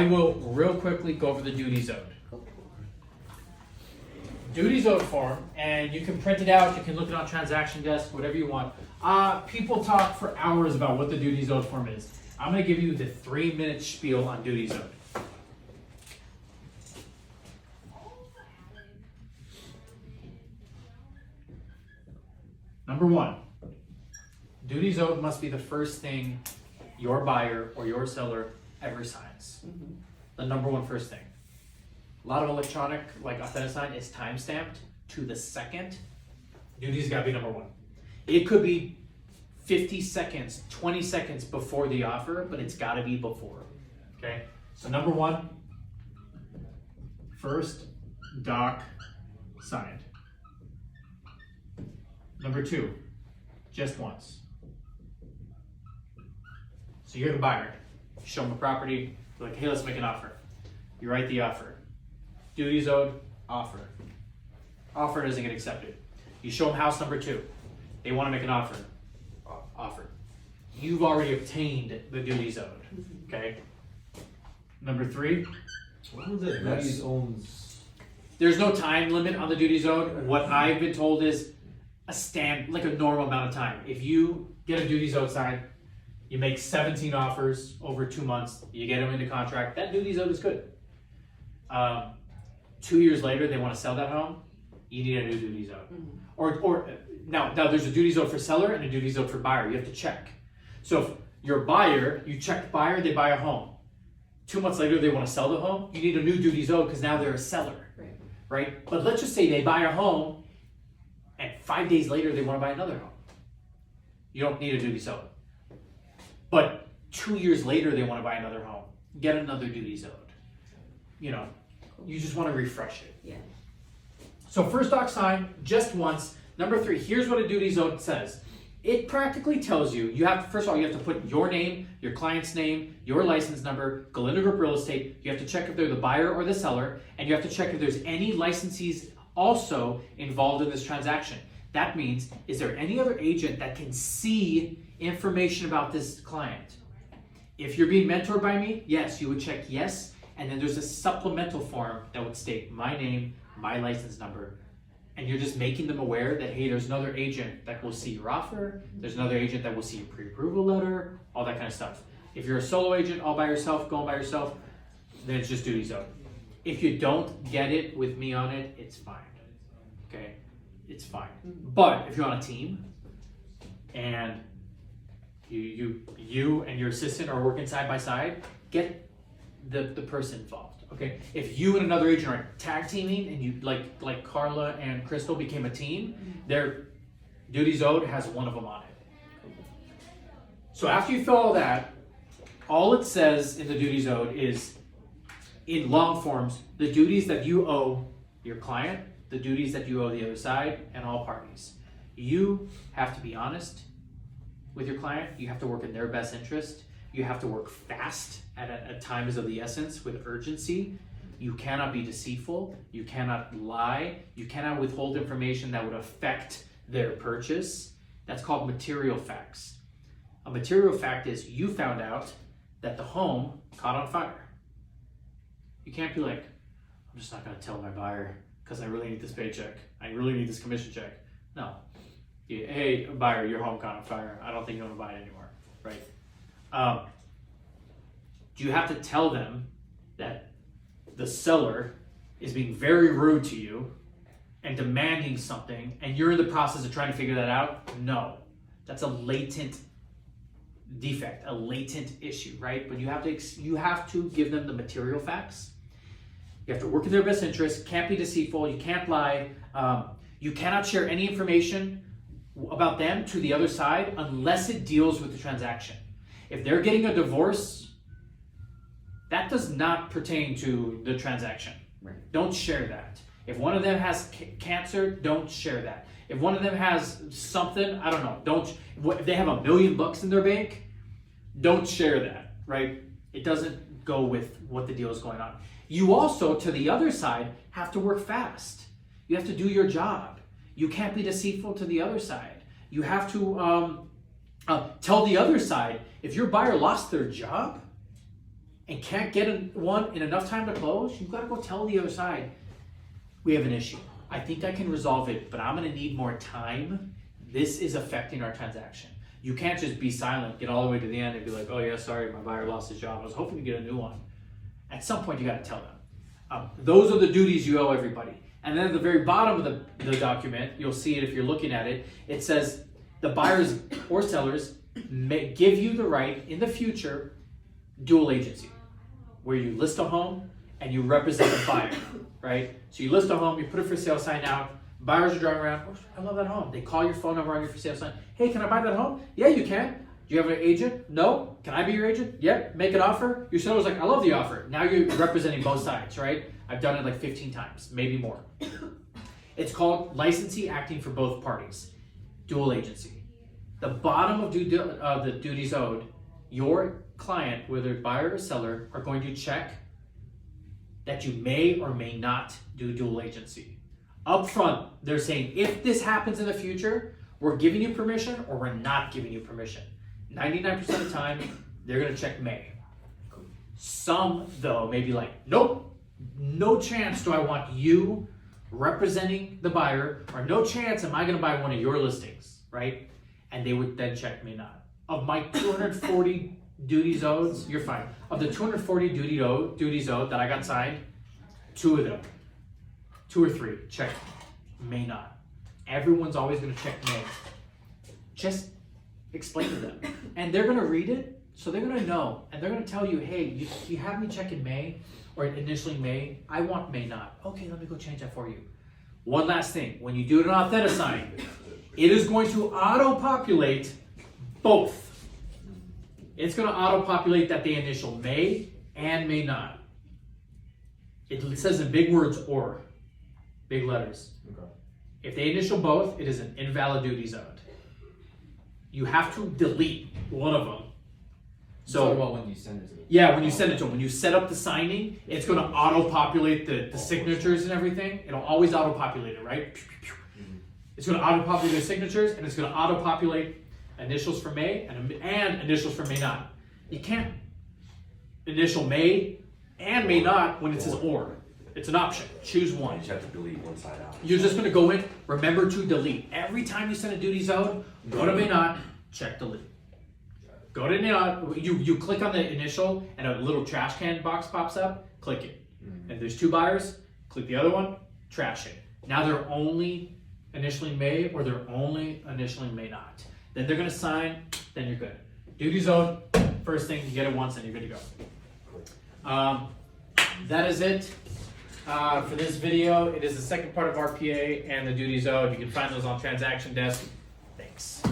I will real quickly go over the duties owed. Duties owed form, and you can print it out, you can look it on transaction desk, whatever you want. People talk for hours about what the duties owed form is. I'm gonna give you the 3-minute spiel on duties owed. Number one, duties owed must be the first thing your buyer or your seller ever signs. The number one first thing. A lot of electronic, like AuthentiSign, is time stamped to the second. Duties gotta be number one. It could be 50 seconds, 20 seconds before the offer, but it's gotta be before. Okay? So number one, first doc signed. Number two, just once. So you're the buyer. You show them the property, you're like, hey, let's make an offer. You write the offer. Duties owed, offer. Offer doesn't get accepted. You show them house number two. They want to make an offer. Offer. You've already obtained the duties owed. Okay? Number three. What was it? Duties owns. There's no time limit on the duties owed. What I've been told is like a normal amount of time. If you get a duties owed signed, you make 17 offers over 2 months, you get them into contract, that duties owed is good. 2 years later, they want to sell that home, you need a new duties owed. Or now there's a duties owed for seller and a duties owed for buyer. You have to check. So if you're a buyer, you check buyer, they buy a home. 2 months later, they want to sell the home, you need a new duties owed because now they're a seller, right? But let's just say they buy a home and 5 days later, they want to buy another home. You don't need a duties owed. But 2 years later, they want to buy another home. Get another duties owed. You know, you just want to refresh it. Yeah. So first doc sign, just once. Number three, here's what a duties owed says. It practically tells you, first of all, you have to put your name, your client's name, your license number, Galindo Group Real Estate. You have to check if they're the buyer or the seller, and you have to check if there's any licensees also involved in this transaction. That means, is there any other agent that can see information about this client? If you're being mentored by me, yes, you would check yes, and then there's a supplemental form that would state my name, my license number, and you're just making them aware that, hey, there's another agent that will see your offer, there's another agent that will see your pre-approval letter, all that kind of stuff. If you're a solo agent all by yourself, going by yourself, then it's just duties owed. If you don't get it with me on it, it's fine, okay? It's fine. But if you're on a team and you and your assistant are working side by side, get the person involved. Okay. If you and another agent are tag teaming and you like Carla and Crystal became a team, their duties owed has one of them on it. So after you fill all that, all it says in the duties owed is in long forms, the duties that you owe your client, the duties that you owe the other side, and all parties. You have to be honest with your client. You have to work in their best interest. You have to work fast at times of the essence with urgency. You cannot be deceitful. You cannot lie. You cannot withhold information that would affect their purchase. That's called material facts. A material fact is you found out that the home caught on fire. You can't be like, I'm just not going to tell my buyer because I really need this paycheck. I really need this commission check. No. Hey, buyer, your home caught on fire. I don't think you want to buy it anymore, right? Do you have to tell them that the seller is being very rude to you and demanding something, and you're in the process of trying to figure that out? No. That's a latent defect, a latent issue, right? But you have to give them the material facts. You have to work in their best interest, can't be deceitful, you can't lie, you cannot share any information about them to the other side unless it deals with the transaction. If they're getting a divorce, that does not pertain to the transaction. Right. Don't share that. If one of them has cancer, don't share that. If one of them has something, I don't know, if they have $1 million in their bank, don't share that, right? It doesn't go with what the deal is going on. You also, to the other side, have to work fast. You have to do your job. You can't be deceitful to the other side. You have to tell the other side, if your buyer lost their job and can't get one in enough time to close, you've got to go tell the other side, we have an issue. I think I can resolve it, but I'm going to need more time. This is affecting our transaction. You can't just be silent, get all the way to the end and be like, oh yeah, sorry, my buyer lost his job. I was hoping to get a new one. At some point, you got to tell them. Those are the duties you owe everybody. And then at the very bottom of the document, you'll see it if you're looking at it, it says the buyers or sellers may give you the right in the future dual agency, where you list a home and you represent the buyer, right? So you list a home, you put a for sale sign out, buyers are driving around, oh, I love that home. They call your phone number on your for sale sign. Hey, can I buy that home? Yeah, you can. Do you have an agent? No. Can I be your agent? Yep. Make an offer. Your seller's like, I love the offer. Now you're representing both sides, right? I've done it like 15 times, maybe more. It's called licensee acting for both parties, dual agency. The bottom of the duties owed, your client, whether buyer or seller, are going to check that you may or may not do dual agency. Up front, they're saying, if this happens in the future, we're giving you permission or we're not giving you permission. 99% of the time, they're gonna check may. Some, though, may be like, nope, no chance do I want you representing the buyer, or no chance am I gonna buy one of your listings, right? And they would then check may not. Of my 240 duties owed, you're fine. Of the 240 duties owed that I got signed, 2 of them, 2 or 3, check may not. Everyone's always gonna check may. Just explain to them. And they're gonna read it, so they're gonna know. And they're gonna tell you, hey, you have me check in may, or initially may, I want may not. Okay, let me go change that for you. One last thing, when you do an authentisign, it is going to auto-populate both. It's gonna auto-populate that they initial may and may not. It says in big words or, big letters. Okay. If they initial both, it is an invalid duties owed. You have to delete one of them. So So, about when you send it to them. yeah, when you send it to them, when you set up the signing, it's going to auto-populate the signatures and everything. It'll always auto-populate it, right? It's going to auto-populate the signatures, and it's going to auto-populate initials for may and initials for may not. You can't initial may and may not when it says or. It's an option. Choose one. You just have to delete one side out. You're just going to go in, remember to delete. Every time you send a duties owed, go to may not, check delete. Go to may not, you click on the initial and a little trash can box pops up, click it. If there's 2 buyers, click the other one, trash it. Now they're only initially may or they're only initially may not. Then they're going to sign, then you're good. Duties owed, first thing, you get it once and you're good to go. That is it. For this video, it is the second part of RPA and the duties owed. You can find those on Transaction Desk. Thanks.